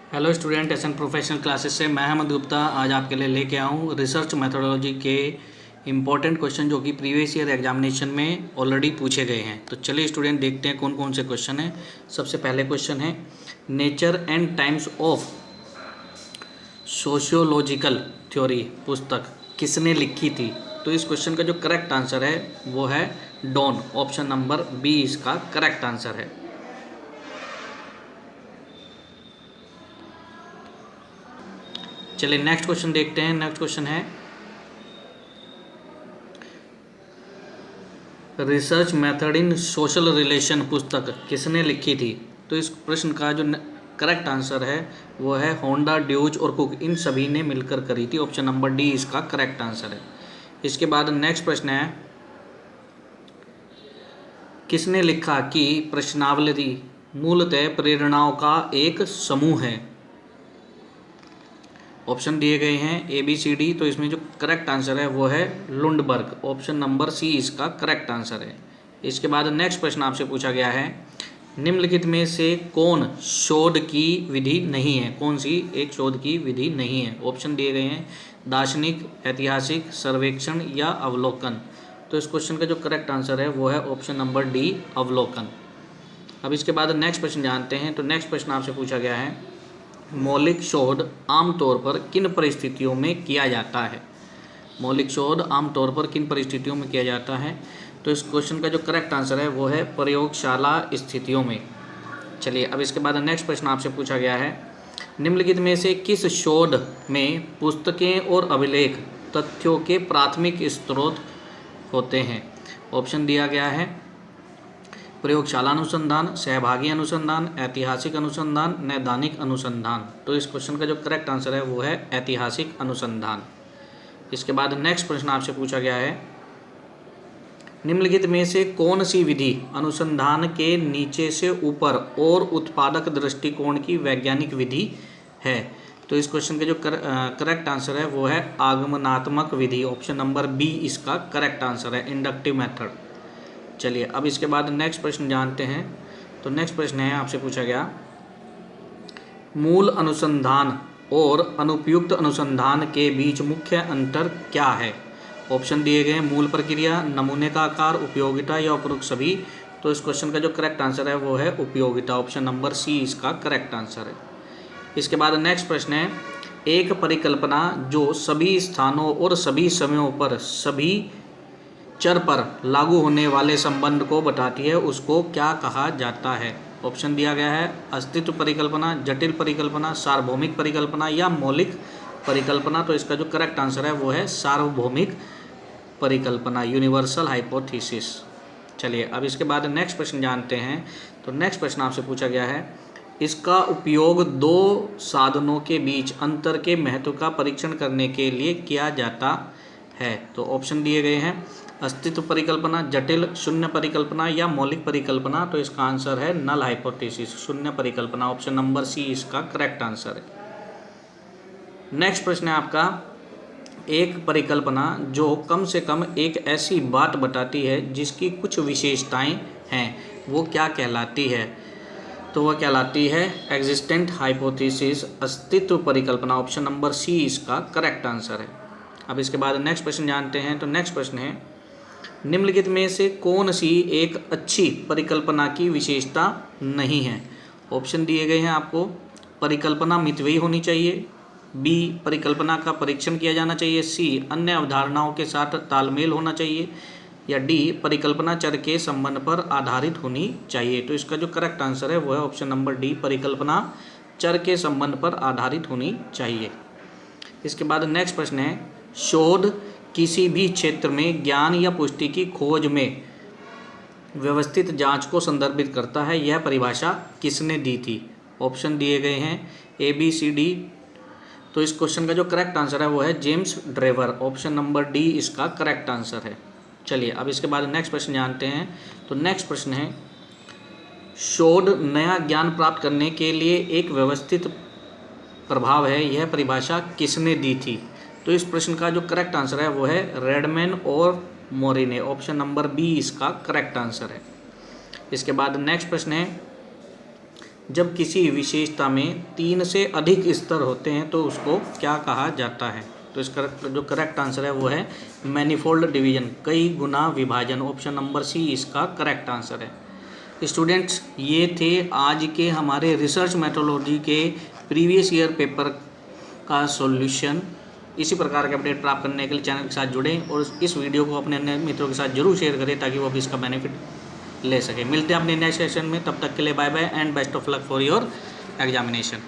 Hello student, SN professional classes से मैं अहमद गुप्ता आज आपके लिए लेके आया हूँ रिसर्च मेथोडोलॉजी के इम्पॉर्टेंट क्वेश्चन जो कि प्रीवियस ईयर एग्जामिनेशन में ऑलरेडी पूछे गए हैं। तो चलिए स्टूडेंट देखते हैं कौन कौन से क्वेश्चन हैं। सबसे पहले क्वेश्चन है nature and times of sociological theory पुस्तक किसने लिखी थी। तो इस क्वेश्चन का जो करेक्ट आंसर है वो है डॉन। ऑप्शन नंबर बी इसका करेक्ट आंसर है। चलिए नेक्स्ट क्वेश्चन देखते हैं। नेक्स्ट क्वेश्चन है research method in social relation पुस्तक किसने लिखी थी। तो इस प्रश्न का जो करेक्ट आंसर है वो है होंडा, ड्यूज और कुक, इन सभी ने मिलकर करी थी। ऑप्शन नंबर डी इसका करेक्ट आंसर है। इसके बाद नेक्स्ट प्रश्न है किसने लिखा कि प्रश्नावली मूलतः प्रेरणाओं का एक समूह है। ऑप्शन दिए गए हैं ए बी सी डी। तो इसमें जो करेक्ट आंसर है वो है लुंडबर्ग। ऑप्शन नंबर सी इसका करेक्ट आंसर है। इसके बाद नेक्स्ट प्रश्न आपसे पूछा गया है निम्नलिखित में से कौन शोध की विधि नहीं है। कौन सी एक शोध की विधि नहीं है। ऑप्शन दिए गए हैं दार्शनिक, ऐतिहासिक, सर्वेक्षण या अवलोकन। तो इस क्वेश्चन का जो करेक्ट आंसर है वो है ऑप्शन नंबर डी अवलोकन। अब इसके बाद नेक्स्ट प्रश्न जानते हैं। तो नेक्स्ट प्रश्न आपसे पूछा गया है मौलिक शोध आमतौर पर किन परिस्थितियों में किया जाता है। मौलिक शोध आमतौर पर किन परिस्थितियों में किया जाता है। तो इस क्वेश्चन का जो करेक्ट आंसर है वो है प्रयोगशाला स्थितियों में। चलिए अब इसके बाद नेक्स्ट प्रश्न आपसे पूछा गया है निम्नलिखित में से किस शोध में पुस्तकें और अभिलेख तथ्यों के प्राथमिक स्रोत होते हैं। ऑप्शन दिया गया है प्रयोगशाला अनुसंधान, सहभागी अनुसंधान, ऐतिहासिक अनुसंधान, नैदानिक अनुसंधान। तो इस क्वेश्चन का जो करेक्ट आंसर है वो है ऐतिहासिक अनुसंधान। इसके बाद नेक्स्ट प्रश्न आपसे पूछा गया है निम्नलिखित में से कौन सी विधि अनुसंधान के नीचे से ऊपर और उत्पादक दृष्टिकोण की वैज्ञानिक विधि है। तो इस क्वेश्चन का जो करेक्ट आंसर है वो है आगमनात्मक विधि। ऑप्शन नंबर बी इसका करेक्ट आंसर है, इंडक्टिव मेथड। चलिए अब इसके बाद नेक्स्ट प्रश्न जानते हैं। तो नेक्स्ट प्रश्न है आपसे पूछा गया मूल अनुसंधान और अनुपयुक्त अनुसंधान के बीच मुख्य अंतर क्या है। ऑप्शन दिए गए हैं मूल प्रक्रिया, नमूने का आकार, उपयोगिता या उपरोक्त सभी। तो इस क्वेश्चन का जो करेक्ट आंसर है वो है उपयोगिता। ऑप्शन नंबर सी इसका करेक्ट आंसर है। इसके बाद नेक्स्ट प्रश्न है एक परिकल्पना जो सभी स्थानों और सभी समयों पर सभी चर पर लागू होने वाले संबंध को बताती है उसको क्या कहा जाता है। ऑप्शन दिया गया है अस्तित्व परिकल्पना, जटिल परिकल्पना, सार्वभौमिक परिकल्पना या मौलिक परिकल्पना। तो इसका जो करेक्ट आंसर है वो है सार्वभौमिक परिकल्पना, यूनिवर्सल हाइपोथेसिस। चलिए अब इसके बाद नेक्स्ट प्रश्न जानते हैं। तो नेक्स्ट प्रश्न आपसे पूछा गया है इसका उपयोग दो साधनों के बीच अंतर के महत्व का परीक्षण करने के लिए किया जाता है। तो ऑप्शन दिए गए हैं अस्तित्व परिकल्पना, जटिल शून्य परिकल्पना या मौलिक परिकल्पना। तो इसका आंसर है नल हाइपोथेसिस, शून्य परिकल्पना। ऑप्शन नंबर सी इसका करेक्ट आंसर है। नेक्स्ट प्रश्न है आपका एक परिकल्पना जो कम से कम एक ऐसी बात बताती है जिसकी कुछ विशेषताएं हैं वो क्या कहलाती है। तो वह कहलाती है एग्जिस्टेंट हाइपोथेसिस, अस्तित्व परिकल्पना। ऑप्शन नंबर सी इसका करेक्ट आंसर है। अब इसके बाद नेक्स्ट प्रश्न जानते हैं। तो नेक्स्ट प्रश्न है निम्नलिखित में से कौन सी एक अच्छी परिकल्पना की विशेषता नहीं है। ऑप्शन दिए गए हैं आपको परिकल्पना मितव्ययी होनी चाहिए, बी परिकल्पना का परीक्षण किया जाना चाहिए, सी अन्य अवधारणाओं के साथ तालमेल होना चाहिए या डी परिकल्पना चर के संबंध पर आधारित होनी चाहिए। तो इसका जो करेक्ट आंसर है वो है ऑप्शन नंबर डी परिकल्पना चर के संबंध पर आधारित होनी चाहिए। इसके बाद नेक्स्ट प्रश्न है शोध किसी भी क्षेत्र में ज्ञान या पुष्टि की खोज में व्यवस्थित जांच को संदर्भित करता है। यह परिभाषा किसने दी थी। ऑप्शन दिए गए हैं ए बी सी डी। तो इस क्वेश्चन का जो करेक्ट आंसर है वो है James Drever. Option number D इसका करेक्ट आंसर है। चलिए अब इसके बाद नेक्स्ट प्रश्न जानते हैं। तो नेक्स्ट प्रश्न है शोध नया ज्ञान प्राप्त करने के लिए एक व्यवस्थित प्रभाव है, यह परिभाषा किसने दी थी। तो इस प्रश्न का जो करेक्ट आंसर है वो है रेडमैन और मोरिने। ऑप्शन नंबर बी इसका करेक्ट आंसर है। इसके बाद नेक्स्ट प्रश्न है जब किसी विशेषता में 3 से अधिक स्तर होते हैं तो उसको क्या कहा जाता है? तो इसका जो करेक्ट आंसर है वो है मैनिफोल्ड डिवीजन, कई गुना विभाजन। ऑप्शन नंबर सी इसका करेक्ट आंसर है। स्टूडेंट्स, ये थे आज के हमारे रिसर्च मेथोडोलॉजी के प्रीवियस ईयर पेपर का सॉल्यूशन। इसी प्रकार के अपडेट प्राप्त करने के लिए चैनल के साथ जुड़ें और इस वीडियो को अपने अन्य मित्रों के साथ जरूर शेयर करें ताकि वो भी इसका बेनिफिट ले सके। मिलते हैं अपने नेक्स्ट सेशन में, तब तक के लिए bye bye and best of luck for your examination.